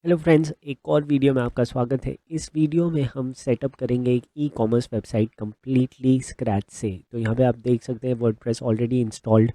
Hello friends, एक और video में आपका स्वागत है। इस वीडियो में हम सेटअप करेंगे एक e commerce website completely scratch से। तो यहाँ पे आप देख सकते हैं वर्डप्रेस ऑलरेडी इंस्टॉल्ड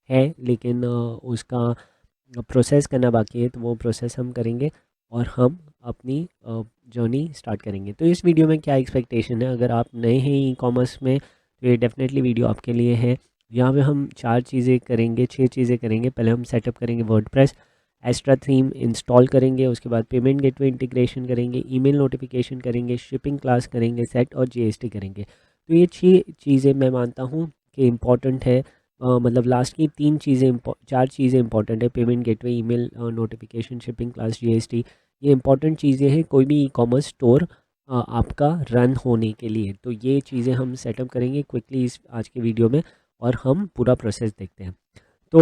है, लेकिन उसका प्रोसेस करना बाकी है। तो वो प्रोसेस हम करेंगे और हम अपनी जर्नी स्टार्ट करेंगे। तो इस वीडियो में क्या एक्सपेक्टेशन है, अगर आप नए हैं ई कॉमर्स में तो ये डेफिनेटली वीडियो आपके लिए है। यहाँ पे हम 6 चीज़ें करेंगे। पहले हम सेटअप करेंगे वर्डप्रेस, एस्ट्रा थीम इंस्टॉल करेंगे, उसके बाद पेमेंट गेटवे इंटीग्रेशन करेंगे, ईमेल नोटिफिकेशन करेंगे, शिपिंग क्लास करेंगे, सेट और जीएसटी करेंगे। तो ये 6 चीज़ें मैं मानता हूँ कि इम्पॉर्टेंट है। मतलब लास्ट की 4 चीज़ें इंपॉर्टेंट है: payment gateway, email notification, shipping class, GST. ये इंपॉर्टेंट चीज़ें हैं कोई भी ई कॉमर्स स्टोर आपका रन होने के लिए। तो ये चीज़ें हम सेटअप करेंगे क्विकली इस आज के वीडियो में, और हम पूरा प्रोसेस देखते हैं। तो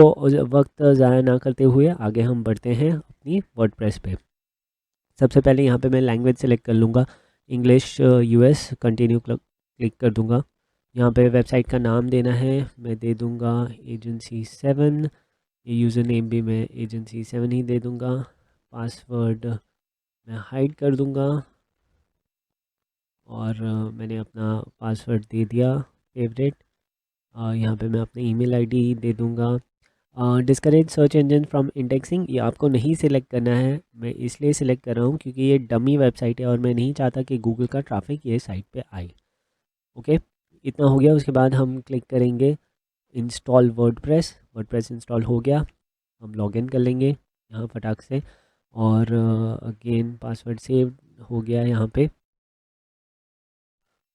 वक्त ज़ाया ना करते हुए आगे हम बढ़ते हैं अपनी वर्डप्रेस पे। सबसे पहले यहाँ पे मैं लैंग्वेज सेलेक्ट कर लूँगा, इंग्लिश यूएस। कंटिन्यू क्लिक कर दूँगा। यहाँ पे वेबसाइट का नाम देना है, मैं दे दूँगा agency7। यूज़र नेम भी मैं agency7 ही दे दूँगा। पासवर्ड मैं हाइड कर दूँगा और मैंने अपना पासवर्ड दे दिया फेवरेट। यहाँ पे मैं अपनी ईमेल आईडी दे दूँगा। Discourage search engine from indexing, ये आपको नहीं सिलेक्ट करना है। मैं इसलिए सिलेक्ट कर रहा हूँ क्योंकि ये डमी वेबसाइट है और मैं नहीं चाहता कि गूगल का ट्रैफिक ये साइट पे आए। ओके, इतना हो गया। उसके बाद हम क्लिक करेंगे इंस्टॉल वर्डप्रेस। वर्डप्रेस इंस्टॉल हो गया, हम लॉगिन कर लेंगे यहाँ फटाक से। और अगेन पासवर्ड सेव हो गया यहाँ पे,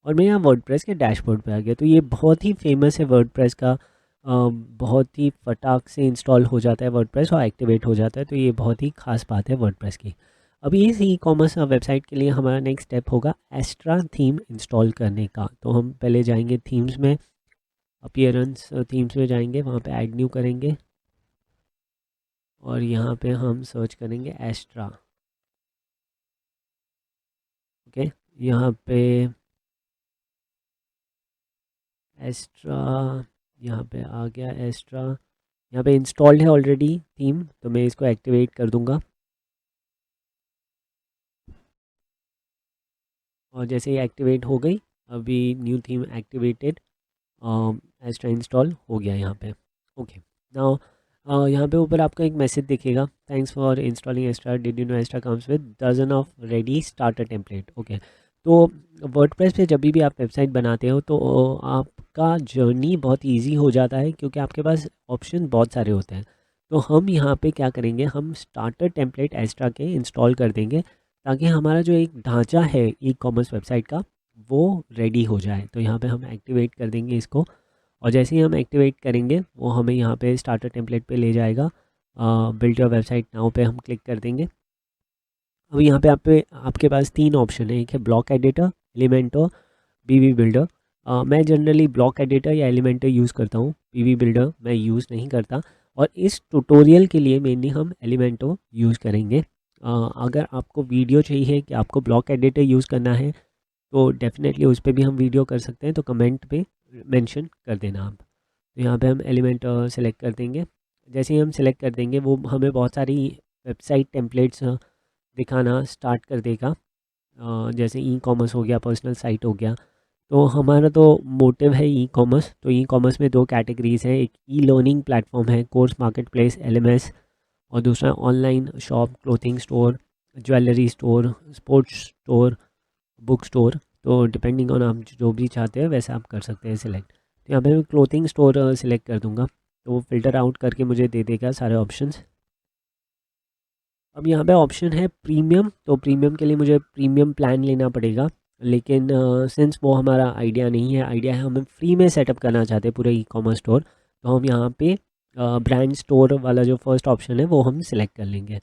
और मैं यहाँ वर्डप्रेस के डैशबोर्ड पे आ गया। तो ये बहुत ही फेमस है वर्डप्रेस का। बहुत ही फटाक से इंस्टॉल हो जाता है वर्डप्रेस और एक्टिवेट हो जाता है। तो ये बहुत ही खास बात है वर्डप्रेस की। अभी इस ई कॉमर्स वेबसाइट के लिए हमारा नेक्स्ट स्टेप होगा एस्ट्रा थीम इंस्टॉल करने का। तो हम पहले जाएंगे थीम्स में, अपीयरेंस थीम्स में जाएंगे, वहाँ पे ऐड न्यू करेंगे और यहाँ पे हम सर्च करेंगे एस्ट्रा। ओके, यहाँ पे एस्ट्रा, यहाँ पे आ गया एस्ट्रा। यहाँ पे इंस्टॉल्ड है ऑलरेडी थीम, तो मैं इसको एक्टिवेट कर दूंगा। और जैसे ही एक्टिवेट हो गई, अभी new theme activated, Astra install हो गया यहाँ पे। ओके, नाउ यहाँ पे ऊपर आपका एक मैसेज दिखेगा, thanks for installing Astra, did you know Astra comes with dozen of ready starter template. Okay, तो वर्डप्रेस पे जब भी आप वेबसाइट बनाते हो तो आपका जर्नी बहुत इजी हो जाता है क्योंकि आपके पास ऑप्शन बहुत सारे होते हैं। तो हम यहाँ पे क्या करेंगे, हम स्टार्टर टेम्पलेट एस्ट्रा के इंस्टॉल कर देंगे ताकि हमारा जो एक ढांचा है ई कॉमर्स वेबसाइट का वो रेडी हो जाए। तो यहाँ पे हम एक्टिवेट कर देंगे इसको, और जैसे ही हम एक्टिवेट करेंगे वो हमें यहाँ पे स्टार्टर टेम्पलेट पे ले जाएगा। बिल्ड योर वेबसाइट नाउ पे हम क्लिक कर देंगे। अब यहाँ पे आपके पास 3 ऑप्शन है, एक है block editor, Elementor, PV builder. मैं जनरली ब्लॉक एडिटर या एलिमेंटर यूज़ करता हूँ, पीवी बिल्डर मैं यूज़ नहीं करता। और इस ट्यूटोरियल के लिए मेनली हम एलिमेंटो यूज़ करेंगे। अगर आपको वीडियो चाहिए कि आपको ब्लॉक एडिटर यूज़ करना है तो डेफिनेटली उस पर भी हम वीडियो कर सकते हैं, तो कमेंट पे मेंशन कर देना आप। तो यहाँ पे हम एलिमेंट सेलेक्ट कर देंगे। जैसे ही हम सेलेक्ट कर देंगे वो हमें बहुत सारी वेबसाइट टेम्पलेट्स दिखाना स्टार्ट कर देगा। जैसे ई कॉमर्स हो गया, पर्सनल साइट हो गया। तो हमारा तो मोटिव है ई कॉमर्स, तो ई कॉमर्स में 2 कैटेगरीज हैं, एक ई लर्निंग प्लेटफॉर्म है, कोर्स मार्केट प्लेस एलएमएस, और दूसरा online shop, clothing store, jewellery store, sports store, book store. तो डिपेंडिंग ऑन आप जो भी चाहते हैं वैसे आप कर सकते हैं सिलेक्ट। तो यहाँ पे मैं क्लोथिंग स्टोर सिलेक्ट कर दूँगा, तो वो फ़िल्टर आउट करके मुझे दे देगा सारे ऑप्शंस। अब यहाँ पे ऑप्शन है प्रीमियम, तो प्रीमियम के लिए मुझे प्रीमियम प्लान लेना पड़ेगा, लेकिन सिंस वो हमारा आइडिया नहीं है, आइडिया है हमें फ्री में सेटअप करना चाहते हैं पूरे ई कॉमर्स स्टोर, तो हम यहाँ पे ब्रांड स्टोर वाला जो फर्स्ट ऑप्शन है वो हम सिलेक्ट कर लेंगे।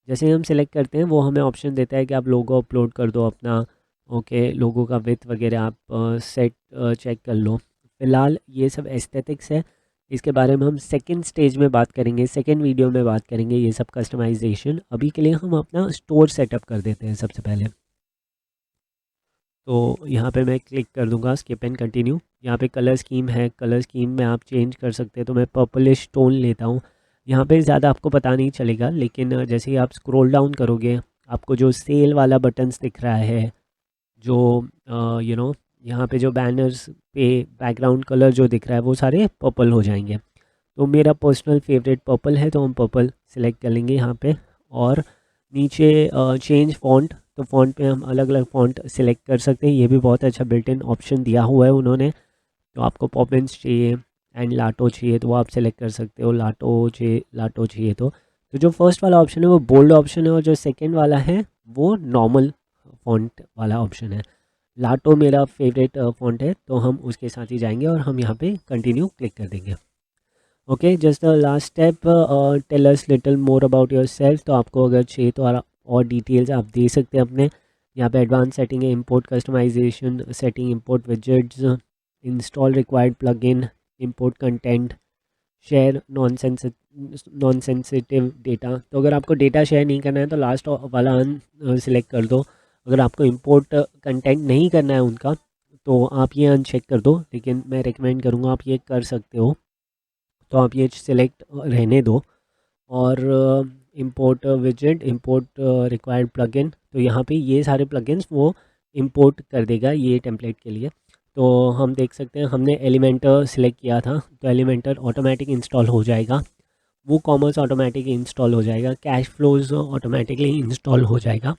जैसे ही हम सिलेक्ट करते हैं वो हमें ऑप्शन देता है कि आप लोगो अपलोड कर दो अपना। ओके, लोगों का विथ वगैरह आप सेट चेक कर लो। फ़िलहाल ये सब एस्थेटिक्स है, इसके बारे में हम सेकंड स्टेज में बात करेंगे, सेकंड वीडियो में बात करेंगे ये सब कस्टमाइजेशन। अभी के लिए हम अपना स्टोर सेटअप कर देते हैं सबसे पहले। तो यहाँ पे मैं क्लिक कर दूंगा स्किप एंड कंटिन्यू। यहाँ पे कलर स्कीम है, कलर स्कीम में आप चेंज कर सकते हैं, तो मैं पर्पलिश टोन लेता हूँ। यहाँ पे ज़्यादा आपको पता नहीं चलेगा, लेकिन जैसे ही आप स्क्रॉल डाउन करोगे आपको जो सेल वाला बटन्स दिख रहा है, जो यहाँ पे जो बैनर्स पे बैकग्राउंड कलर जो दिख रहा है वो सारे पर्पल हो जाएंगे। तो मेरा पर्सनल फेवरेट पर्पल है, तो हम पर्पल सिलेक्ट कर लेंगे यहाँ पे। और नीचे चेंज फ़ॉन्ट, तो फ़ॉन्ट पे हम अलग अलग फ़ॉन्ट सिलेक्ट कर सकते हैं। ये भी बहुत अच्छा बिल्ट इन ऑप्शन दिया हुआ है उन्होंने। तो आपको पॉपिंस चाहिए एंड लाटो चाहिए तो वो आप सेलेक्ट कर सकते हो, लाटो चाहिए तो जो फर्स्ट वाला ऑप्शन है वो बोल्ड ऑप्शन है, और जो सेकंड वाला है वो नॉर्मल फ़ॉन्ट वाला ऑप्शन है। लाटो मेरा फेवरेट फ़ॉन्ट है, तो हम उसके साथ ही जाएंगे और हम यहाँ पे कंटिन्यू क्लिक कर देंगे। Okay, just the last step, tell us little more about yourself. तो आपको अगर चाहिए तो और डिटेल्स आप दे सकते हैं अपने। यहाँ पे एडवांस सेटिंग है, import customization setting, import widgets, install required plugin, import content, share non sensitive data. तो अगर आपको डेटा शेयर नहीं करना है तो लास्ट वाला सिलेक्ट कर दो। अगर आपको इंपोर्ट कंटेंट नहीं करना है उनका तो आप ये अनचेक कर दो, लेकिन मैं रिकमेंड करूँगा आप ये कर सकते हो, तो आप ये सिलेक्ट रहने दो। और इंपोर्ट विजेट, इंपोर्ट रिक्वायर्ड प्लगइन, तो यहाँ पे ये सारे प्लगइन्स वो इंपोर्ट कर देगा ये टेम्पलेट के लिए। तो हम देख सकते हैं हमने एलिमेंटर सिलेक्ट किया था, तो एलिमेंटर ऑटोमेटिक इंस्टॉल हो जाएगा। वो कॉमर्स ऑटोमेटिक इंस्टॉल हो जाएगा, कैश फ्लोज ऑटोमेटिकली इंस्टॉल हो जाएगा,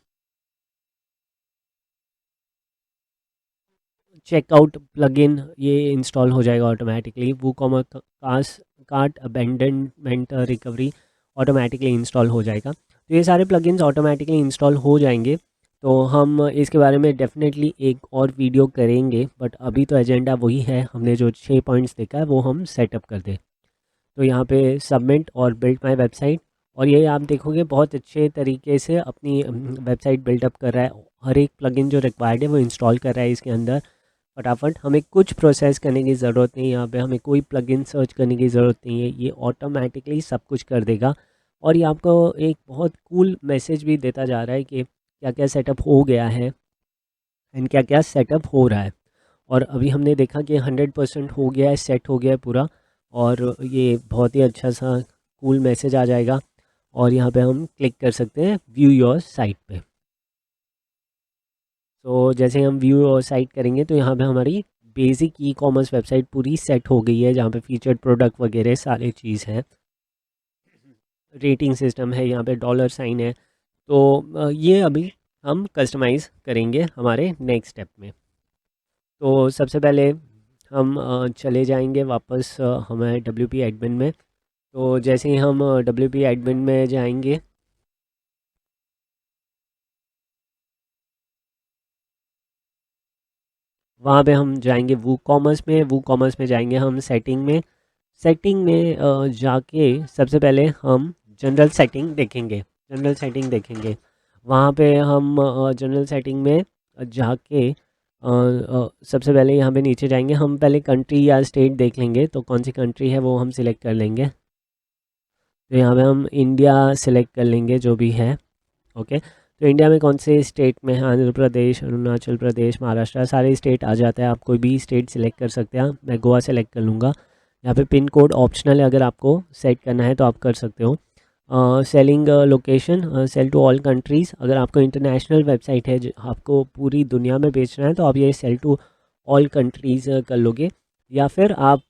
चेकआउट प्लगइन ये इंस्टॉल हो जाएगा ऑटोमेटिकली, वो commerce cart abandonment recovery automatically install हो जाएगा। तो ये सारे प्लगइन्स ऑटोमेटिकली इंस्टॉल हो जाएंगे। तो हम इसके बारे में डेफिनेटली एक और वीडियो करेंगे, बट अभी तो एजेंडा वही है, हमने जो 6 पॉइंट्स देखा है वो हम सेटअप कर दें। तो यहाँ पे सबमिट और बिल्ड माई वेबसाइट, और ये आप देखोगे बहुत अच्छे तरीके से अपनी वेबसाइट बिल्डअप कर रहा है। हर एक प्लगइन जो रिक्वायर्ड है वो इंस्टॉल कर रहा है इसके अंदर फटाफट। हमें कुछ प्रोसेस करने की ज़रूरत नहीं है, यहाँ पे हमें कोई प्लगइन सर्च करने की ज़रूरत नहीं है, ये ऑटोमेटिकली सब कुछ कर देगा। और ये आपको एक बहुत कूल मैसेज भी देता जा रहा है कि क्या क्या सेटअप हो गया है एंड क्या क्या सेटअप हो रहा है। और अभी हमने देखा कि 100% हो गया है, सेट हो गया है पूरा। और ये बहुत ही अच्छा सा कूल मैसेज आ जाएगा, और यहाँ पे हम क्लिक कर सकते हैं व्यू योर साइट पे। तो जैसे हम व्यू और साइट करेंगे तो यहाँ पे हमारी बेसिक ई कॉमर्स वेबसाइट पूरी सेट हो गई है, जहाँ पे फीचर्ड प्रोडक्ट वगैरह सारे चीज़ हैं, रेटिंग सिस्टम है, यहाँ पे डॉलर साइन है। तो ये अभी हम कस्टमाइज़ करेंगे हमारे नेक्स्ट स्टेप में। तो सबसे पहले हम चले जाएंगे वापस हमारे WP एडमिन में। तो जैसे ही हम WP एडमिन में जाएंगे, वहाँ पे हम जाएंगे वू कॉमर्स में जाएंगे हम सेटिंग में जाके सबसे पहले हम जनरल सेटिंग देखेंगे। वहाँ पे हम जनरल सेटिंग में जाके सबसे पहले यहाँ पे नीचे जाएंगे, हम पहले कंट्री या स्टेट देख लेंगे, तो कौन सी कंट्री है वो हम सिलेक्ट कर लेंगे। तो यहाँ पे हम इंडिया सिलेक्ट कर लेंगे जो भी है। ओके, तो इंडिया में कौन से स्टेट में है, आंध्र प्रदेश, अरुणाचल प्रदेश, महाराष्ट्र, सारे स्टेट आ जाता है। आप कोई भी स्टेट सिलेक्ट कर सकते हैं, मैं गोवा सेलेक्ट कर लूँगा। यहाँ पे पिन कोड ऑप्शनल है, अगर आपको सेट करना है तो आप कर सकते हो। Selling location, sell to all countries, अगर आपको इंटरनेशनल वेबसाइट है आपको पूरी दुनिया में बेचना है तो आप ये सेल टू ऑल कंट्रीज़ कर लोगे, या फिर आप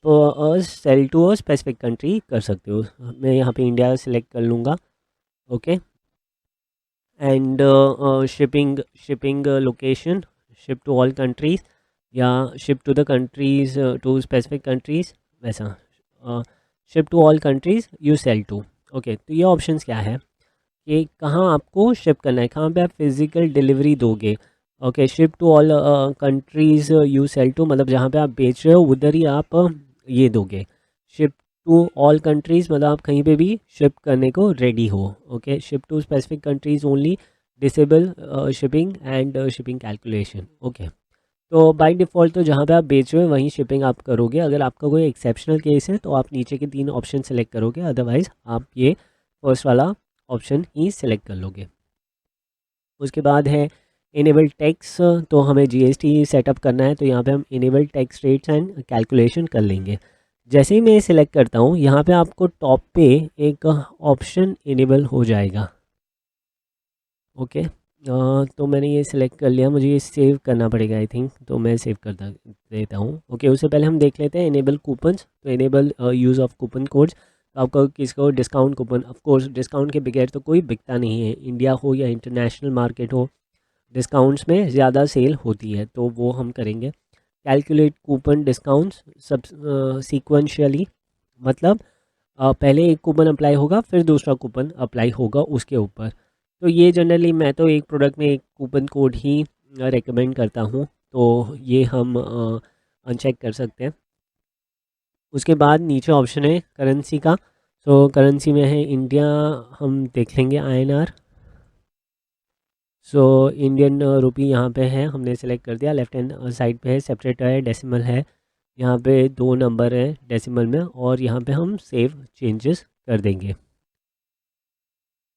sell to a specific country कर सकते हो। मैं यहाँ पे इंडिया सेलेक्ट कर लूँगा। Okay, and shipping location, ship to all countries या ship to the countries to specific countries, वैसा ship to all countries you sell to. Okay, तो ये ऑप्शंस क्या है कि कहाँ आपको शिप करना है, कहाँ पे आप फिज़िकल डिलीवरी दोगे। Okay, ship to all countries you sell to, मतलब जहाँ पे आप बेच रहे हो उधर ही आप ये दोगे। शिप टू ऑल कंट्रीज़ मतलब आप कहीं पे भी शिप करने को रेडी हो। Okay, ship to specific countries only, disable shipping and shipping calculation. Okay, तो बाय डिफ़ॉल्ट तो जहाँ पे आप बेच रहे हो वहीं शिपिंग आप करोगे। अगर आपका कोई एक्सेप्शनल केस है तो आप नीचे के 3 ऑप्शन सेलेक्ट करोगे, अदरवाइज़ आप ये फर्स्ट वाला ऑप्शन ही सिलेक्ट कर लोगे। उसके बाद है इनेबल टैक्स, तो हमें GST सेटअप करना है, तो यहाँ पे हम enable tax rates and calculation कर लेंगे। जैसे ही मैं सिलेक्ट करता हूँ यहाँ पे आपको टॉप पे एक ऑप्शन इनेबल हो जाएगा। ओके। तो मैंने ये सिलेक्ट कर लिया, मुझे ये सेव करना पड़ेगा आई थिंक, तो मैं सेव कर देता हूँ। ओके, उससे पहले हम देख लेते हैं इनेबल कूपन्स। तो enable use of coupon codes, तो आपको किसको discount coupon, of course discount के बगैर तो कोई बिकता नहीं है, इंडिया हो या इंटरनेशनल मार्केट हो, डिस्काउंट्स में ज़्यादा सेल होती है, तो वो हम करेंगे। कैलकुलेट कूपन डिस्काउंट्स सब सीक्वेंशियली, मतलब पहले एक कूपन अप्लाई होगा फिर दूसरा कूपन अप्लाई होगा उसके ऊपर। तो ये जनरली मैं तो एक प्रोडक्ट में एक कूपन कोड ही रेकमेंड करता हूँ, तो ये हम अनचेक कर सकते हैं। उसके बाद नीचे ऑप्शन है करेंसी का, तो करेंसी में है इंडिया, हम देख लेंगे INR। सो इंडियन रुपी यहाँ पे है, हमने सेलेक्ट कर दिया। लेफ्ट हैंड साइड पे है सेपरेटर है, डेसिमल है, यहाँ पे 2 नंबर है डेसिमल में, और यहाँ पे हम सेव चेंजेस कर देंगे।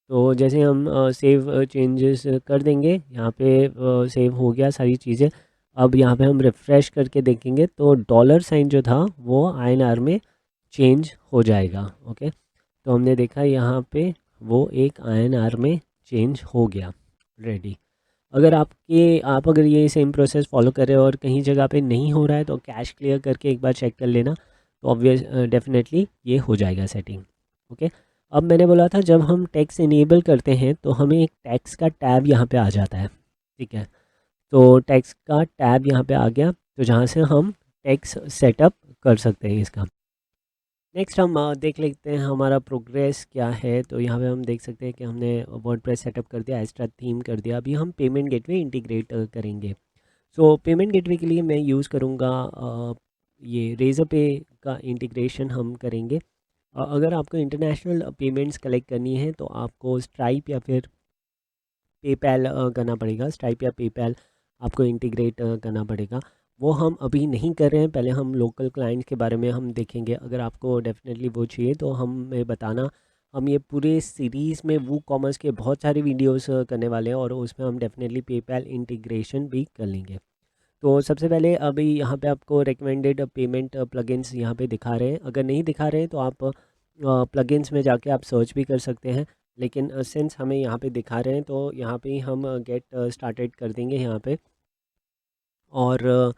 तो जैसे हम सेव चेंजेस कर देंगे, यहाँ पे सेव हो गया सारी चीज़ें। अब यहाँ पे हम रिफ़्रेश करके देखेंगे तो डॉलर साइन जो था वो INR में चेंज हो जाएगा। ओके, तो हमने देखा यहाँ पे वो एक INR में चेंज हो गया। रेडी। अगर आप अगर ये सेम प्रोसेस फॉलो कर रहे हो और कहीं जगह पे नहीं हो रहा है तो कैश क्लियर करके एक बार चेक कर लेना, तो ऑब्वियस डेफिनेटली ये हो जाएगा सेटिंग। ओके, अब मैंने बोला था जब हम टैक्स इनेबल करते हैं तो हमें एक टैक्स का टैब यहाँ पे आ जाता है। ठीक है, तो टैक्स का टैब यहाँ पे आ गया, तो जहाँ से हम टैक्स सेटअप कर सकते हैं इसका। नेक्स्ट हम देख लेते हैं हमारा प्रोग्रेस क्या है। तो यहाँ पे हम देख सकते हैं कि हमने वर्डप्रेस सेटअप कर दिया, एक्स्ट्रा थीम कर दिया। अभी हम पेमेंट गेटवे इंटीग्रेट करेंगे। सो पेमेंट गेटवे के लिए मैं यूज़ करूँगा ये रेज़र पे का इंटीग्रेशन हम करेंगे। अगर आपको इंटरनेशनल पेमेंट्स कलेक्ट करनी है तो आपको स्ट्राइप या फिर पेपैल करना पड़ेगा। स्ट्राइप या पेपैल आपको इंटीग्रेट करना पड़ेगा। वो हम अभी नहीं कर रहे हैं, पहले हम लोकल क्लाइंट्स के बारे में हम देखेंगे। अगर आपको डेफिनेटली वो चाहिए तो हमें बताना, हम ये पूरे सीरीज़ में वो कॉमर्स के बहुत सारे वीडियोस करने वाले हैं और उसमें हम डेफिनेटली पेपैल इंटीग्रेशन भी कर लेंगे। तो सबसे पहले अभी यहाँ पे आपको रिकमेंडेड पेमेंट प्लगइन्स यहाँ पे दिखा रहे हैं। अगर नहीं दिखा रहे हैं तो आप प्लगइन्स में जाके आप सर्च भी कर सकते हैं, लेकिन सिंस हमें यहाँ पे दिखा रहे हैं तो यहाँ पे ही हम गेट स्टार्टेड कर देंगे यहाँ पे, और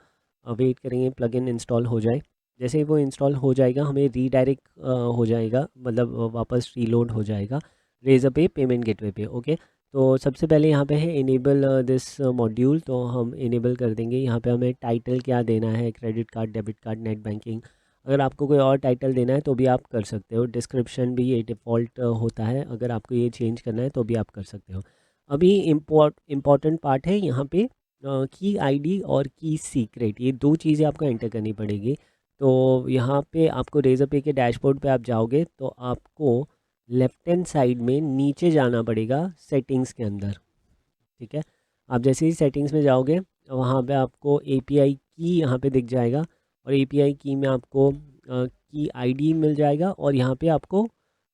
वेट करेंगे प्लगइन इंस्टॉल हो जाए। जैसे ही वो इंस्टॉल हो जाएगा हमें रीडायरेक्ट हो जाएगा, मतलब वापस रीलोड हो जाएगा रेज़र पे पेमेंट गेटवे पे। ओके, तो सबसे पहले यहाँ पे है इनेबल दिस मॉड्यूल, तो हम इनेबल कर देंगे। यहाँ पे हमें टाइटल क्या देना है, credit card, debit card, net banking. अगर आपको कोई और टाइटल देना है तो भी आप कर सकते हो। डिस्क्रिप्शन भी ये डिफ़ॉल्ट होता है, अगर आपको ये चेंज करना है तो भी आप कर सकते हो। अभी इम्पॉर्टेंट पार्ट है यहाँ पे, की आईडी और की सीक्रेट, ये दो चीज़ें आपको एंटर करनी पड़ेगी। तो यहाँ पे आपको रेज़र पे के डैशबोर्ड पे आप जाओगे तो आपको लेफ्ट हैंड साइड में नीचे जाना पड़ेगा सेटिंग्स के अंदर। ठीक है, आप जैसे ही सेटिंग्स में जाओगे वहाँ पे आपको एपीआई की यहाँ पे दिख जाएगा, और एपीआई की में आपको की आईडी मिल जाएगा, और यहाँ पे आपको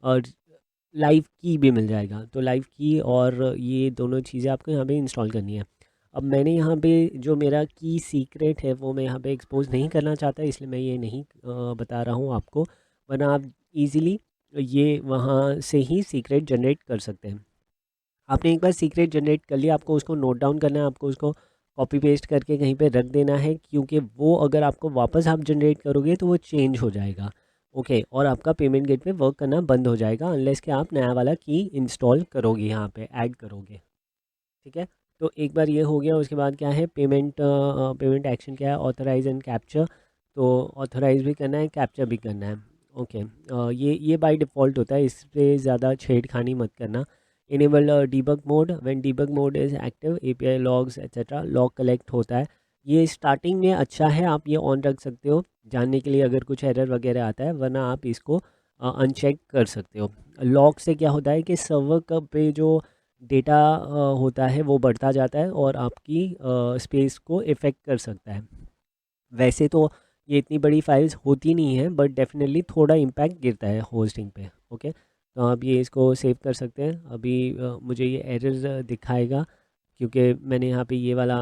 लाइव की भी मिल जाएगा। तो लाइव की और ये दोनों चीज़ें आपको यहाँ पे इंस्टॉल करनी है। अब मैंने यहाँ पे जो मेरा की सीक्रेट है वो मैं यहाँ पे एक्सपोज नहीं करना चाहता, इसलिए मैं ये नहीं बता रहा हूँ आपको, वरना आप इजीली ये वहाँ से ही सीक्रेट जनरेट कर सकते हैं। आपने एक बार सीक्रेट जनरेट कर लिया, आपको उसको नोट डाउन करना है, आपको उसको कॉपी पेस्ट करके कहीं पे रख देना है, क्योंकि वो अगर आपको वापस आप जनरेट करोगे तो वो चेंज हो जाएगा। ओके, और आपका पेमेंट गेटवे वर्क करना बंद हो जाएगा अनलेस कि आप नया वाला की इंस्टॉल करोगे, यहाँ पे ऐड करोगे। ठीक है, तो एक बार ये हो गया। उसके बाद क्या है, पेमेंट एक्शन क्या है, ऑथराइज एंड कैप्चर। तो ऑथराइज भी करना है, कैप्चर भी करना है। ओके, ये बाय डिफ़ॉल्ट होता है, इस पे ज़्यादा छेड़खानी मत करना। Enable debug mode, when debug mode is active API logs etcetera log collect होता है। ये स्टार्टिंग में अच्छा है, आप ये ऑन रख सकते हो जानने के लिए अगर कुछ एरर वगैरह आता है, वरना आप इसको अनचेक कर सकते हो। लॉग से क्या होता है कि सर्वर कब पे जो डेटा होता है वो बढ़ता जाता है और आपकी स्पेस को इफ़ेक्ट कर सकता है। वैसे तो ये इतनी बड़ी फाइल्स होती नहीं है, बट डेफिनेटली थोड़ा इम्पैक्ट गिरता है होस्टिंग पे। ओके, तो आप ये इसको सेव कर सकते हैं। अभी मुझे ये एरर दिखाएगा क्योंकि मैंने यहाँ पे ये वाला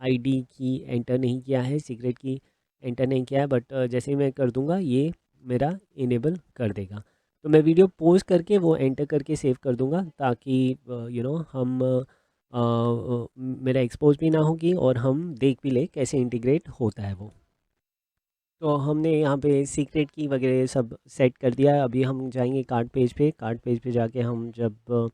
आईडी की एंटर नहीं किया है, सीक्रेट की एंटर नहीं किया है, बट जैसे ही मैं कर दूँगा ये मेरा इनेबल कर देगा। तो मैं वीडियो पॉज़ करके वो एंटर करके सेव कर दूँगा, ताकि हम मेरा एक्सपोज़ भी ना होगी और हम देख भी लें कैसे इंटीग्रेट होता है वो। तो हमने यहाँ पे सीक्रेट की वगैरह सब सेट कर दिया है। अभी हम जाएंगे कार्ट पेज पे जाके हम जब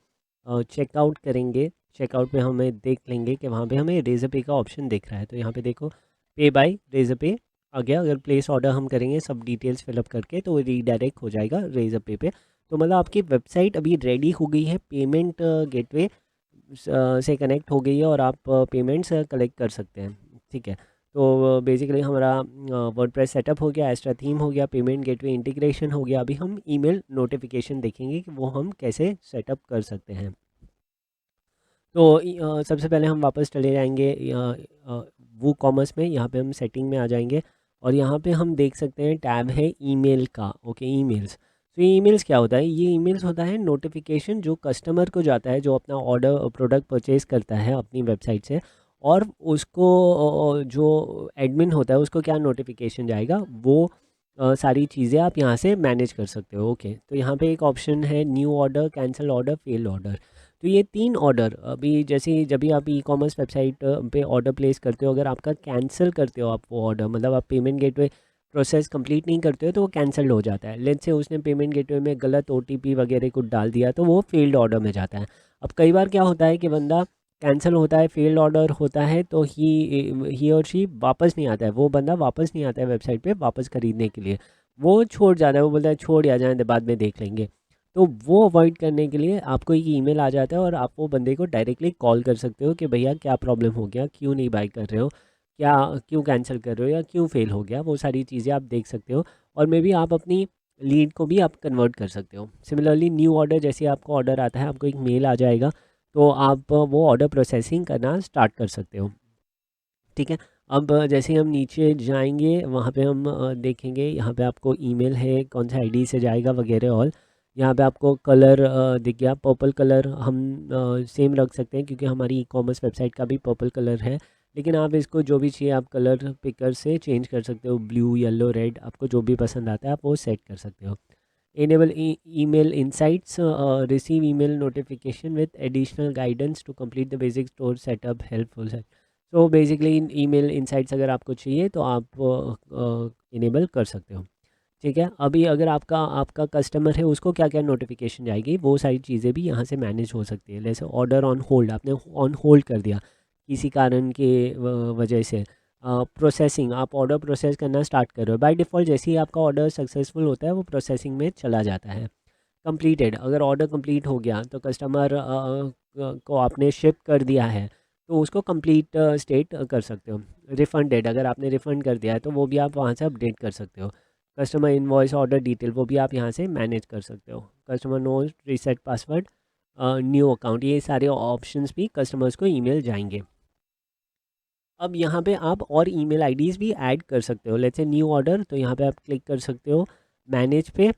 चेकआउट करेंगे, चेकआउट पे हमें देख लेंगे कि वहाँ पे हमें रेज़र पे का ऑप्शन दिख रहा है। तो यहाँ पे देखो, पे बाय रेज़र पे आ गया। अगर प्लेस ऑर्डर हम करेंगे सब डिटेल्स फिलअप करके, तो वो रीडायरेक्ट हो जाएगा रेज़र पे। तो मतलब आपकी वेबसाइट अभी रेडी हो गई है, पेमेंट गेटवे से कनेक्ट हो गई है और आप पेमेंट्स कलेक्ट कर सकते हैं। ठीक है, तो बेसिकली हमारा वर्डप्रेस सेटअप हो गया, एस्ट्रा थीम हो गया, पेमेंट गेटवे इंटीग्रेशन हो गया। अभी हम ईमेल नोटिफिकेशन देखेंगे कि वो हम कैसे सेटअप कर सकते हैं। तो सबसे पहले हम वापस चले जाएंगे वो कॉमर्स में। यहाँ पे हम सेटिंग में आ जाएंगे और यहाँ पे हम देख सकते हैं टैब है ईमेल का। Okay, emails. तो ये ईमेल्स क्या होता है? ये ईमेल्स होता है नोटिफिकेशन जो कस्टमर को जाता है, जो अपना ऑर्डर प्रोडक्ट परचेज करता है अपनी वेबसाइट से, और उसको जो एडमिन होता है उसको क्या नोटिफिकेशन जाएगा, वो सारी चीज़ें आप यहाँ से मैनेज कर सकते हो। ओके, तो यहाँ पे एक ऑप्शन है new order, cancel order, fail order. तो ये 3 ऑर्डर अभी, जैसे जब भी आप ई कॉमर्स वेबसाइट पे ऑर्डर प्लेस करते हो, अगर आपका कैंसिल करते हो आप वो ऑर्डर, मतलब आप पेमेंट गेटवे प्रोसेस कंप्लीट नहीं करते हो, तो वो कैंसिल हो जाता है। लेट्स से उसने पेमेंट गेटवे में गलत ओटीपी वगैरह कुछ डाल दिया, तो वो फेल्ड ऑर्डर में जाता है। अब कई बार क्या होता है कि बंदा कैंसिल होता है, फेल्ड ऑर्डर होता है, तो ही और शी वापस नहीं आता है, वो बंदा वापस नहीं आता है वेबसाइट पे वापस ख़रीदने के लिए। वो छोड़ जाता है, वो बोलता है छोड़ या जाने दे, बाद में देख लेंगे। तो वो अवॉइड करने के लिए आपको एक ईमेल आ जाता है और आप वो बंदे को डायरेक्टली कॉल कर सकते हो कि भैया क्या प्रॉब्लम हो गया, क्यों नहीं बाई कर रहे हो, क्या क्यों कैंसिल कर रहे हो, या क्यों फ़ेल हो गया। वो सारी चीज़ें आप देख सकते हो और मे बी आप अपनी लीड को भी आप कन्वर्ट कर सकते हो। सिमिलरली न्यू ऑर्डर, जैसे आपको ऑर्डर आता है, आपको एक मेल आ जाएगा, तो आप वो ऑर्डर प्रोसेसिंग करना स्टार्ट कर सकते हो। ठीक है, अब जैसे हम नीचे जाएंगे वहाँ पे हम देखेंगे, यहाँ पे आपको ईमेल है, कौन सा आईडी से जाएगा वगैरह। और यहाँ पे आपको कलर दिख गया, पर्पल कलर हम सेम रख सकते हैं क्योंकि हमारी ई कॉमर्स वेबसाइट का भी पर्पल कलर है। लेकिन आप इसको जो भी चाहिए आप कलर पिकर से चेंज कर सकते हो, ब्लू, येलो, रेड, आपको जो भी पसंद आता है आप वो सेट कर सकते हो। Enable email insights, receive email notification with additional guidance to complete the basic store setup, helpful है। सो बेसिकली ईमेल इंसाइट्स अगर आपको चाहिए तो आप इनेबल कर सकते हो। ठीक है, अभी अगर आपका आपका कस्टमर है उसको क्या क्या नोटिफिकेशन जाएगी, वो सारी चीज़ें भी यहाँ से मैनेज हो सकती है। जैसे ऑर्डर ऑन होल्ड, आपने ऑन होल्ड कर दिया किसी कारण के वजह से, प्रोसेसिंग, आप ऑर्डर प्रोसेस करना स्टार्ट कर रहे हो, बाय डिफ़ॉल्ट जैसे ही आपका ऑर्डर सक्सेसफुल होता है वो प्रोसेसिंग में चला जाता है। कंप्लीटेड, अगर ऑर्डर कंप्लीट हो गया तो कस्टमर को आपने शिप कर दिया है, तो उसको कंप्लीट स्टेट कर सकते हो। रिफंडेड, अगर आपने रिफ़ंड कर दिया है तो वो भी आप वहाँ से अपडेट कर सकते हो। कस्टमर इनवॉइस, ऑर्डर डिटेल, वो भी आप यहाँ से मैनेज कर सकते हो। Customer notes, reset password, new account, ये सारे ऑप्शंस भी कस्टमर्स को ईमेल जाएंगे। अब यहाँ पे आप और ईमेल आईडीज़ भी ऐड कर सकते हो। लेट्स से न्यू ऑर्डर, तो यहाँ पे आप क्लिक कर सकते हो मैनेज पे,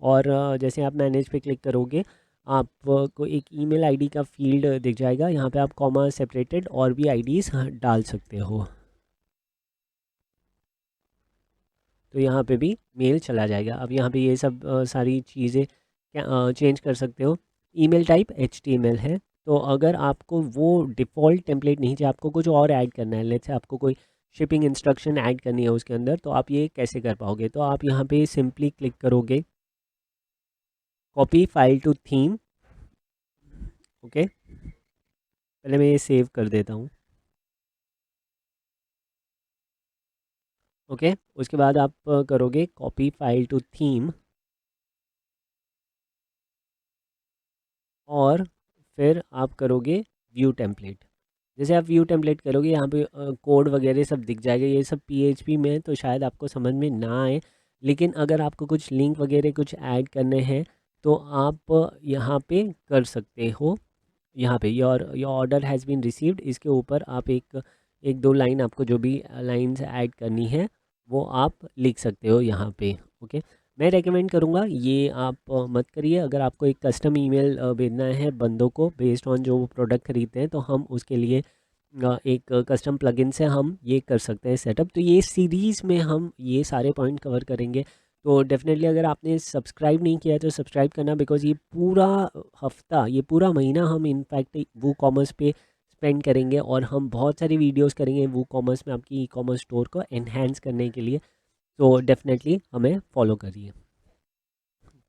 और जैसे आप मैनेज पे क्लिक करोगे आपको एक ईमेल आईडी का फील्ड दिख जाएगा। यहाँ पे आप कॉमा सेपरेटेड और भी आईडीज़ डाल सकते हो, तो यहाँ पे भी मेल चला जाएगा। अब यहाँ पे ये सब सारी चीज़ें चेंज कर सकते हो। ईमेल टाइप HTML है, तो अगर आपको वो डिफ़ॉल्ट टेम्पलेट नहीं चाहिए, आपको कुछ और ऐड करना है, लेट्स से आपको कोई शिपिंग इंस्ट्रक्शन ऐड करनी है उसके अंदर, तो आप ये कैसे कर पाओगे? तो आप यहाँ पे सिंपली क्लिक करोगे copy file to theme. Okay, पहले मैं ये सेव कर देता हूँ। ओके, उसके बाद आप करोगे कॉपी फाइल टू थीम, और फिर आप करोगे व्यू टेम्पलेट। जैसे आप व्यू टेम्पलेट करोगे यहाँ पे कोड वगैरह सब दिख जाएगा। ये सब PHP में तो शायद आपको समझ में ना आए, लेकिन अगर आपको कुछ लिंक वगैरह कुछ ऐड करने हैं तो आप यहाँ पे कर सकते हो। यहाँ पे your order has been received, इसके ऊपर आप एक एक दो लाइन, आपको जो भी लाइंस ऐड करनी है वो आप लिख सकते हो यहाँ पे। ओके, मैं रेकमेंड करूँगा ये आप मत करिए। अगर आपको एक कस्टम ईमेल भेजना है बंदों को बेस्ड ऑन जो वो प्रोडक्ट खरीदते हैं, तो हम उसके लिए एक कस्टम प्लगइन से हम ये कर सकते हैं सेटअप। तो ये सीरीज़ में हम ये सारे पॉइंट कवर करेंगे। तो डेफिनेटली अगर आपने सब्सक्राइब नहीं किया तो सब्सक्राइब करना, बिकॉज़ ये पूरा हफ्ता, ये पूरा महीना हम इनफैक्ट वो कॉमर्स पे स्पेंड करेंगे और हम बहुत सारी वीडियोस करेंगे वो कॉमर्स में आपकी ई कॉमर्स स्टोर को एनहेंस करने के लिए। तो डेफिनेटली हमें फॉलो करिए,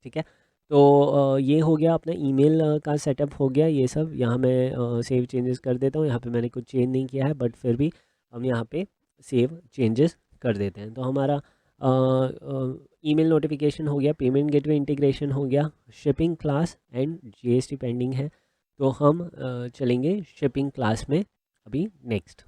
ठीक है। तो ये हो गया अपना ईमेल का सेटअप हो गया, ये सब यहाँ मैं सेव चेंजेस कर देता हूँ। यहाँ पे मैंने कुछ चेंज नहीं किया है, बट फिर भी हम यहाँ पे सेव चेंजेस कर देते हैं। तो हमारा ईमेल नोटिफिकेशन हो गया, पेमेंट गेटवे इंटीग्रेशन हो गया, shipping class and GST pending है। तो हम चलेंगे शिपिंग क्लास में अभी नेक्स्ट।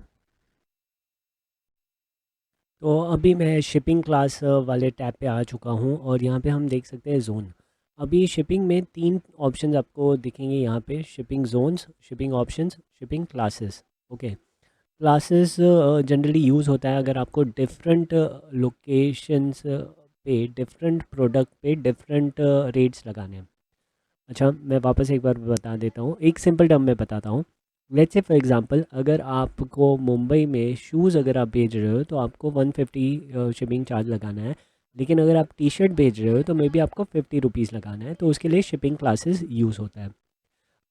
तो अभी मैं शिपिंग क्लास वाले टैब पे आ चुका हूँ और यहाँ पे हम देख सकते हैं ज़ोन। अभी शिपिंग में 3 ऑप्शंस आपको दिखेंगे यहाँ पे, shipping zones, shipping options, shipping classes. Okay, classes generally use होता है अगर आपको डिफरेंट लोकेशंस पे डिफरेंट प्रोडक्ट पे डिफरेंट रेट्स लगाने हैं। अच्छा, मैं वापस एक बार बता देता हूँ, एक सिंपल टर्म में बताता हूँ। लेट्स से फॉर एग्जांपल अगर आपको मुंबई में शूज़ अगर आप भेज रहे हो तो आपको 150 शिपिंग चार्ज लगाना है। लेकिन अगर आप टी शर्ट भेज रहे हो तो मे बी आपको 50 रुपीज़ लगाना है। तो उसके लिए शिपिंग क्लासेस यूज़ होता है।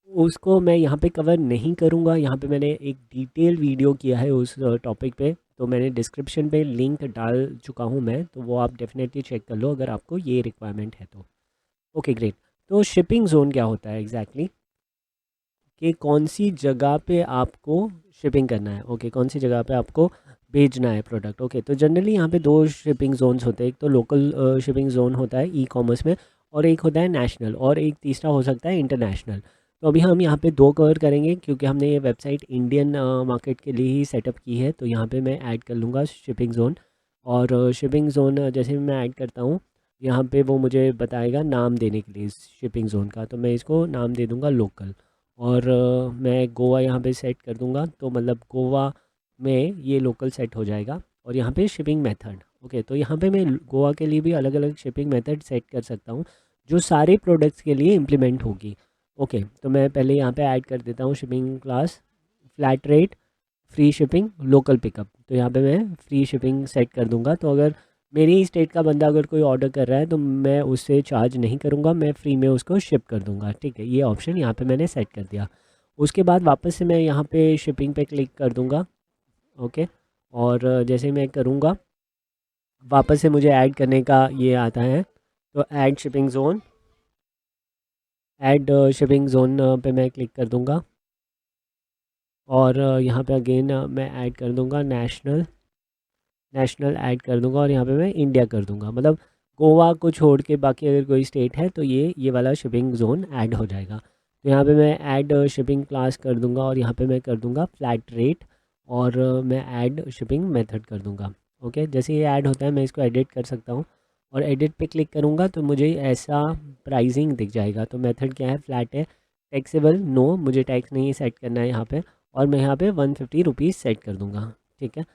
उसको मैं यहाँ पे कवर नहीं करूँगा, यहाँ पे मैंने एक डिटेल वीडियो किया है उस टॉपिक पे। तो मैंने डिस्क्रिप्शन पे लिंक डाल चुका हूँ मैं, तो वो आप डेफिनेटली चेक कर लो अगर आपको ये रिक्वायरमेंट है तो। Okay great. तो शिपिंग ज़ोन क्या होता है एग्जैक्टली, कि कौन सी जगह पे आपको शिपिंग करना है। ओके, कौन सी जगह पे आपको भेजना है प्रोडक्ट। ओके, तो जनरली यहाँ पे 2 शिपिंग जोन्स होते हैं, एक तो लोकल शिपिंग जोन होता है ई कॉमर्स में, और एक होता है नेशनल, और एक तीसरा हो सकता है इंटरनेशनल। तो अभी हम यहाँ पे 2 कवर करेंगे क्योंकि हमने ये वेबसाइट इंडियन मार्केट के लिए ही सेटअप की है। तो यहाँ पे मैं ऐड कर लूँगा शिपिंग ज़ोन, और शिपिंग ज़ोन जैसे ही मैं ऐड करता हूँ यहाँ पे वो मुझे बताएगा नाम देने के लिए शिपिंग ज़ोन का। तो मैं इसको नाम दे दूँगा लोकल, और मैं गोवा यहाँ पे सेट कर दूँगा। तो मतलब गोवा में ये लोकल सेट हो जाएगा। और यहाँ पे शिपिंग मेथड, ओके, तो यहाँ पे मैं गोवा के लिए भी अलग अलग शिपिंग मेथड सेट कर सकता हूँ जो सारे प्रोडक्ट्स के लिए इम्प्लीमेंट होगी। ओके, तो मैं पहले यहाँ पे ऐड कर देता हूँ shipping class, flat rate, free shipping, local pickup. तो यहाँ पे मैं फ्री शिपिंग सेट कर दूँगा। तो अगर मेरी ही स्टेट का बंदा अगर कोई ऑर्डर कर रहा है तो मैं उससे चार्ज नहीं करूँगा, मैं फ्री में उसको शिप कर दूँगा। ठीक है, ये ऑप्शन यहाँ पे मैंने सेट कर दिया। उसके बाद वापस से मैं यहाँ पे शिपिंग पे क्लिक कर दूँगा। ओके, और जैसे मैं करूँगा वापस से मुझे ऐड करने का ये आता है। तो add shipping zone, add shipping zone पे मैं क्लिक कर दूँगा, और यहाँ पे अगेन मैं ऐड कर दूँगा नेशनल, नेशनल ऐड कर दूंगा, और यहाँ पे मैं इंडिया कर दूंगा। मतलब गोवा को छोड़ के बाकी अगर कोई स्टेट है तो ये वाला शिपिंग ज़ोन ऐड हो जाएगा। तो यहाँ पे मैं ऐड शिपिंग क्लास कर दूंगा, और यहाँ पे मैं कर दूंगा फ्लैट रेट, और मैं ऐड शिपिंग मेथड कर दूंगा। ओके, जैसे ये ऐड होता है मैं इसको एडिट कर सकता हूँ, और एडिट पे क्लिक करूँगा तो मुझे ऐसा प्राइसिंग दिख जाएगा। तो मेथड क्या है, फ्लैट है, टैक्सेबल नो, मुझे टैक्स नहीं सेट करना है यहाँ पे, और मैं यहाँ पे 150 रुपीज़ सेट कर दूँगा। ठीक है,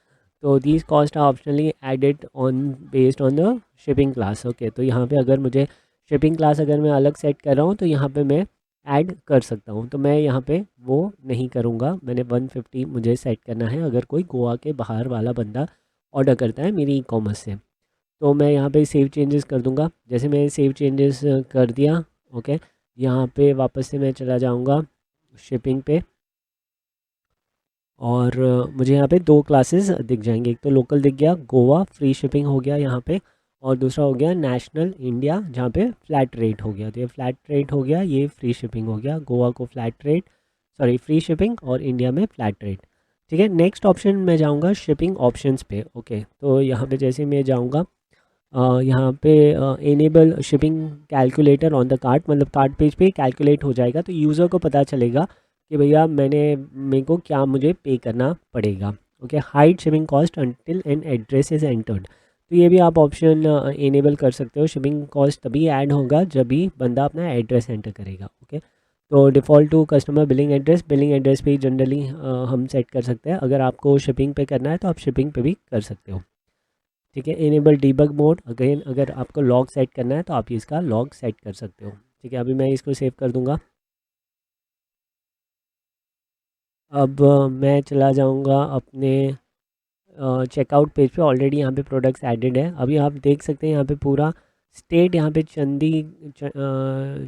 तो these cost are optionally added on based on the shipping class. Okay, तो यहाँ पे अगर मुझे शिपिंग क्लास अगर मैं अलग सेट कर रहा हूँ तो यहाँ पे मैं ऐड कर सकता हूँ। तो मैं यहाँ पे वो नहीं करूँगा, मैंने 150 मुझे सेट करना है अगर कोई गोवा के बाहर वाला बंदा ऑर्डर करता है मेरी ई कॉमर्स से। तो मैं यहाँ पे सेव चेंजेस कर दूँगा। जैसे मैं सेव चेंजेस कर दिया, ओके, यहाँ पे वापस से मैं चला जाऊँगा शिपिंग पे, और मुझे यहाँ पे 2 क्लासेस दिख जाएंगे। एक तो लोकल दिख गया, गोवा फ्री शिपिंग हो गया यहाँ पे, और दूसरा हो गया नेशनल इंडिया जहाँ पे फ्लैट रेट हो गया। तो ये फ्लैट रेट हो गया, ये फ्री शिपिंग हो गया, गोवा को flat rate, sorry free shipping, और इंडिया में फ्लैट रेट। ठीक है, नेक्स्ट ऑप्शन मैं जाऊँगा शिपिंग ऑप्शंस पे। ओके, तो यहाँ पे जैसे मैं जाऊँगा यहाँ पे enable shipping calculator on the cart, मतलब कार्ट पेज पे कैलकुलेट हो जाएगा। तो यूज़र को पता चलेगा कि भैया मेरे को क्या मुझे पे करना पड़ेगा। Okay, hide shipping cost until an address is entered. तो ये भी आप ऑप्शन इनेबल कर सकते हो। शिपिंग कॉस्ट तभी ऐड होगा जब भी बंदा अपना एड्रेस एंटर करेगा। ओके, तो default to customer billing address पे ही जनरली हम सेट कर सकते हैं। अगर आपको शिपिंग पे करना है तो आप शिपिंग पे भी कर सकते हो। ठीक है, इनेबल डीबग मोड, अगेन अगर आपको लॉग सेट करना है तो आप इसका लॉग सेट कर सकते हो। ठीक है, अभी मैं इसको सेव कर दूंगा। अब मैं चला जाऊंगा अपने चेकआउट पेज पे। ऑलरेडी यहाँ पे प्रोडक्ट्स एडेड है। अभी आप देख सकते हैं यहाँ पे पूरा स्टेट यहाँ पे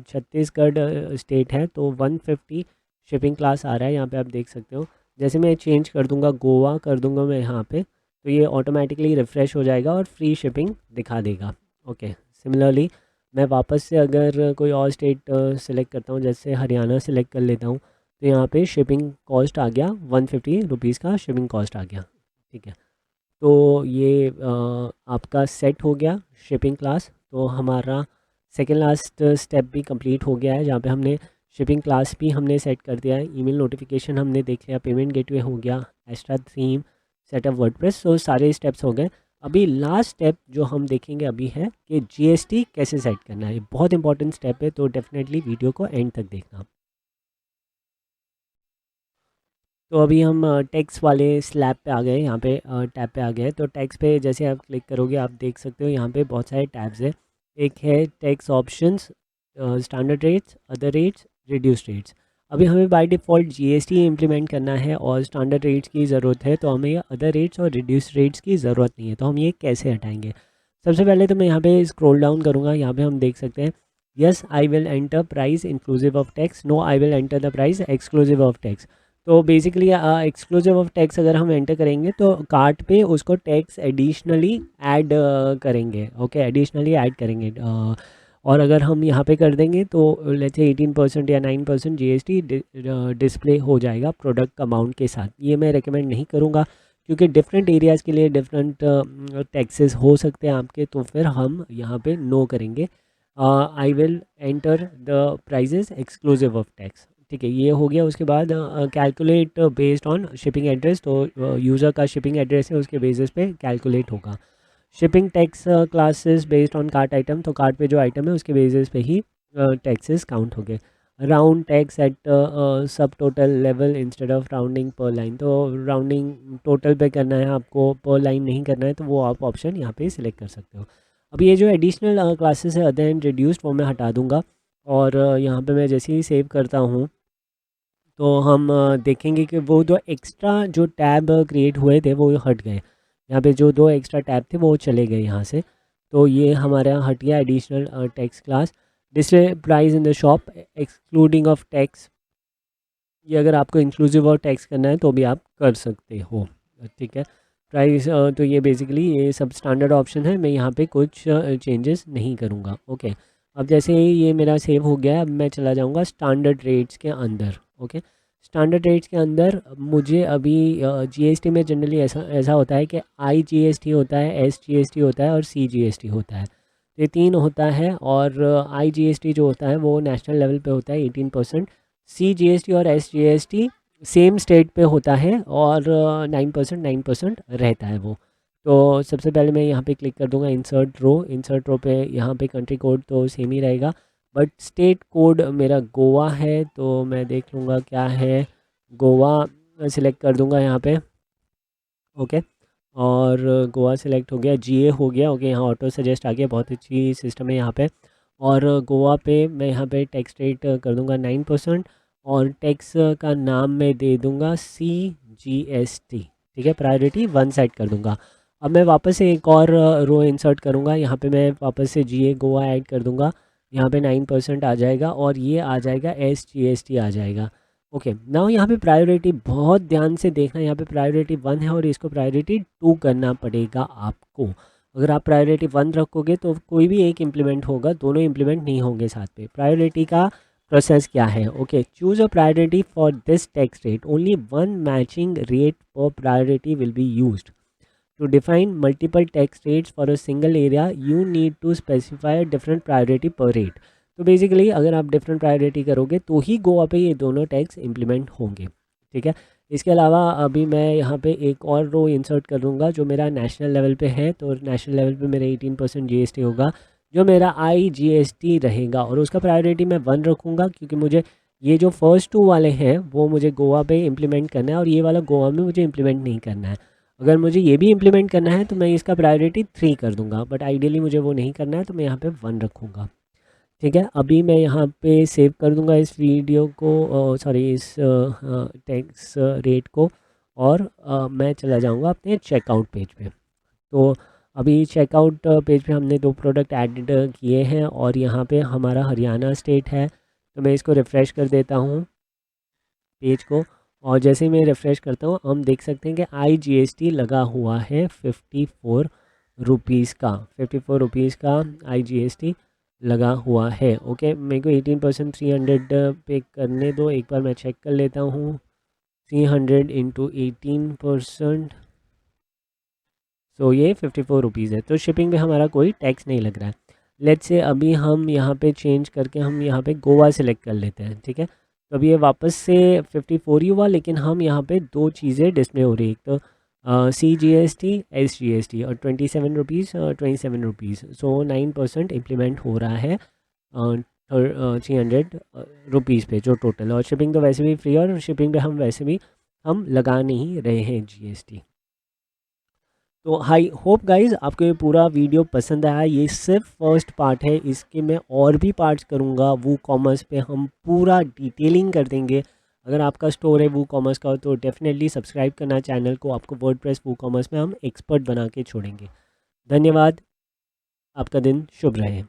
छत्तीसगढ़ स्टेट है, तो 150 शिपिंग क्लास आ रहा है यहाँ पे, आप देख सकते हो। जैसे मैं चेंज कर दूंगा, गोवा कर दूंगा मैं यहाँ पे, तो ये ऑटोमेटिकली रिफ़्रेश हो जाएगा और फ्री शिपिंग दिखा देगा। ओके, सिमिलरली मैं वापस से अगर कोई और स्टेट सेलेक्ट करता हूँ, जैसे हरियाणा सेलेक्ट कर लेता हूँ, तो यहाँ पे शिपिंग कॉस्ट आ गया 150 रुपीज़ का शिपिंग कॉस्ट आ गया। ठीक है, तो ये आपका सेट हो गया शिपिंग क्लास। तो हमारा सेकेंड लास्ट स्टेप भी कंप्लीट हो गया है, जहाँ पे हमने शिपिंग क्लास भी हमने सेट कर दिया है, ईमेल नोटिफिकेशन हमने देख लिया, पेमेंट गेटवे हो गया, एक्स्ट्रा थीम, सेटअप वर्डप्रेस, तो सारे स्टेप्स हो गए। अभी लास्ट स्टेप जो हम देखेंगे अभी है कि जीएसटी कैसे सेट करना है। बहुत इंपॉर्टेंट स्टेप है, तो डेफिनेटली वीडियो को एंड तक देखना। तो अभी हम टैक्स वाले स्लैब पे आ गए, यहाँ पे टैब पे आ गए। तो टैक्स पे जैसे आप क्लिक करोगे, आप देख सकते हो यहाँ पे बहुत सारे टैब्स है। एक है tax options, standard rates, other rates, reduce rates. अभी हमें बाय डिफ़ॉल्ट जीएसटी इम्प्लीमेंट करना है और स्टैंडर्ड रेट्स की ज़रूरत है, तो हमें ये अदर रेट्स और रिड्यूस रेट्स की ज़रूरत नहीं है। तो हम ये कैसे हटाएंगे? सबसे पहले तो मैं यहाँ पे स्क्रॉल डाउन करूँगा, यहाँ पे हम देख सकते हैं yes I will enter price inclusive of tax, no I will enter the price exclusive of tax. तो बेसिकली एक्सक्लूसिव ऑफ टैक्स अगर हम एंटर करेंगे तो कार्ट पे उसको टैक्स एडिशनली ऐड करेंगे। ओके, एडिशनली ऐड करेंगे। और अगर हम यहाँ पे कर देंगे तो लेट्स से 18% या 9% जीएसटी डिस्प्ले हो जाएगा प्रोडक्ट अमाउंट के साथ। ये मैं रेकमेंड नहीं करूँगा, क्योंकि डिफरेंट एरियाज़ के लिए डिफरेंट टैक्सेस हो सकते हैं आपके, तो फिर हम यहाँ पे नो करेंगे। I will enter the prices exclusive of tax. ठीक है, ये हो गया। उसके बाद calculate based on shipping address, तो यूज़र का शिपिंग एड्रेस है उसके बेसिस पे कैलकुलेट होगा। Shipping tax classes based on cart item, तो कार्ट पे जो आइटम है उसके बेसिस पे ही टैक्सेस काउंट हो गए। राउंड टैक्स एट सब total level instead of rounding पर लाइन, तो राउंडिंग टोटल पे करना है आपको, पर लाइन नहीं करना है, तो वो आप ऑप्शन यहाँ पे सिलेक्ट कर सकते हो। अब ये जो एडिशनल क्लासेस है अदर एंड रिड्यूस्ड, वो मैं हटा दूँगा। और यहाँ पे मैं जैसे ही सेव करता हूँ, तो हम देखेंगे कि वो जो एक्स्ट्रा जो टैब क्रिएट हुए थे वो हट गए। यहाँ पे जो दो एक्स्ट्रा टैब थे वो चले गए यहाँ से। तो ये हमारे यहाँ हट गया additional tax class. Display price in the shop excluding of tax, ये अगर आपको इंक्लूसिव और टैक्स करना है तो भी आप कर सकते हो। ठीक है, प्राइस तो ये बेसिकली ये सब स्टैंडर्ड ऑप्शन है, मैं यहाँ पे कुछ चेंजेस नहीं करूँगा। ओके, अब जैसे ही ये मेरा सेव हो गया है, अब मैं चला जाऊँगा स्टैंडर्ड रेट्स के अंदर। ओके, स्टैंडर्ड रेट्स के अंदर मुझे अभी जीएसटी में जनरली ऐसा ऐसा होता है कि आई जीएसटी होता है, एस जीएसटी होता है और सी जीएसटी होता है। ये तीन होता है, और आई जीएसटी जो होता है वो नेशनल लेवल पे होता है 18%, सी जीएसटी और एस जीएसटी सेम स्टेट पे होता है और 9% रहता है वो। तो सबसे पहले मैं यहाँ पे क्लिक कर दूंगा इंसर्ट रो पे, यहाँ पे कंट्री कोड तो सेम ही रहेगा, बट स्टेट कोड मेरा गोवा है, तो मैं देख लूँगा क्या है। गोवा सिलेक्ट कर दूंगा यहाँ पे। ओके, और गोवा सिलेक्ट हो गया, जीए हो गया। ओके, यहाँ ऑटो सजेस्ट आ गया, बहुत अच्छी सिस्टम है यहाँ पे। और गोवा पे मैं यहाँ पे टैक्स रेट कर दूंगा 9%, और टैक्स का नाम मैं दे दूंगा CGST। ठीक है, प्रायोरिटी 1 सेट कर दूंगा। अब मैं वापस से एक और रो इंसर्ट करूँगा, यहाँ पे मैं वापस से जीए गोवा ऐड कर दूंगा। यहाँ पे 9% आ जाएगा, और ये आ जाएगा SGST आ जाएगा। ओके, नाउ यहाँ पे प्रायोरिटी बहुत ध्यान से देखना, यहाँ पे प्रायोरिटी 1 है और इसको प्रायोरिटी 2 करना पड़ेगा आपको। अगर आप प्रायोरिटी 1 रखोगे तो कोई भी एक इम्प्लीमेंट होगा, दोनों इम्प्लीमेंट नहीं होंगे साथ पे। प्रायोरिटी का प्रोसेस क्या है? Okay, choose a priority for this tax rate, only one matching rate per priority will be used. To define multiple tax rates for a single area, you need to specify a different priority per rate. तो basically अगर आप different priority करोगे तो ही गोवा पे ये दोनों tax implement होंगे। ठीक है, इसके अलावा अभी मैं यहाँ पे एक और रो इंसर्ट करूँगा जो मेरा नेशनल लेवल पे है। तो नेशनल लेवल पे मेरा 18% जीएसटी होगा, जो मेरा IGST रहेगा, और उसका प्रायोरिटी मैं 1 रखूँगा, क्योंकि मुझे ये जो फर्स्ट 2 वाले हैं वो मुझे गोवा पे इम्प्लीमेंट करना है, और ये वाला गोवा में मुझे इम्प्लीमेंट नहीं करना है। अगर मुझे ये भी इम्प्लीमेंट करना है तो मैं इसका प्रायोरिटी 3 कर दूंगा, बट आइडियली मुझे वो नहीं करना है, तो मैं यहाँ पे 1 रखूँगा। ठीक है, अभी मैं यहाँ पे सेव कर दूंगा इस वीडियो को, सॉरी इस टैक्स रेट को, और मैं चला जाऊँगा अपने चेकआउट पेज पे। तो अभी चेकआउट पेज पे हमने 2 प्रोडक्ट ऐड किए हैं और यहाँ पे हमारा हरियाणा स्टेट है, तो मैं इसको रिफ़्रेश कर देता हूँ पेज को। और जैसे ही मैं रिफ़्रेश करता हूँ हम देख सकते हैं कि IGST लगा हुआ है 54 रुपीज़ का, 54 रुपीज़ का IGST लगा हुआ है। ओके, मेरे को 18% 300 पे करने दो, एक बार मैं चेक कर लेता हूँ। 300 इंटू 18%, सो ये 54 रुपीज़ है, तो शिपिंग पे हमारा कोई टैक्स नहीं लग रहा है। लेट्स से अभी हम यहाँ पे चेंज करके हम यहाँ पे गोवा सेलेक्ट कर लेते हैं, ठीक है। तो अभी ये वापस से 54 ही हुआ, लेकिन हम यहाँ पे 2 चीज़ें डिस्प्ले हो रही है, एक तो CGST SGST और 27 रुपीज़ 27 रुपीज़, सो 9% इम्प्लीमेंट हो रहा है 300 रुपीज़ पे जो टोटल। और शिपिंग तो वैसे भी फ्री, और शिपिंग पे हम वैसे भी हम लगा नहीं रहे हैं GST। तो हाई होप गाइस आपको ये पूरा वीडियो पसंद आया। ये सिर्फ फर्स्ट पार्ट है, इसके मैं और भी पार्ट्स करूँगा। वू कॉमर्स पे हम पूरा डिटेलिंग कर देंगे। अगर आपका स्टोर है वू कॉमर्स का तो डेफिनेटली सब्सक्राइब करना चैनल को, आपको वर्डप्रेस वू कॉमर्स में हम एक्सपर्ट बना के छोड़ेंगे। धन्यवाद, आपका दिन शुभ रहे।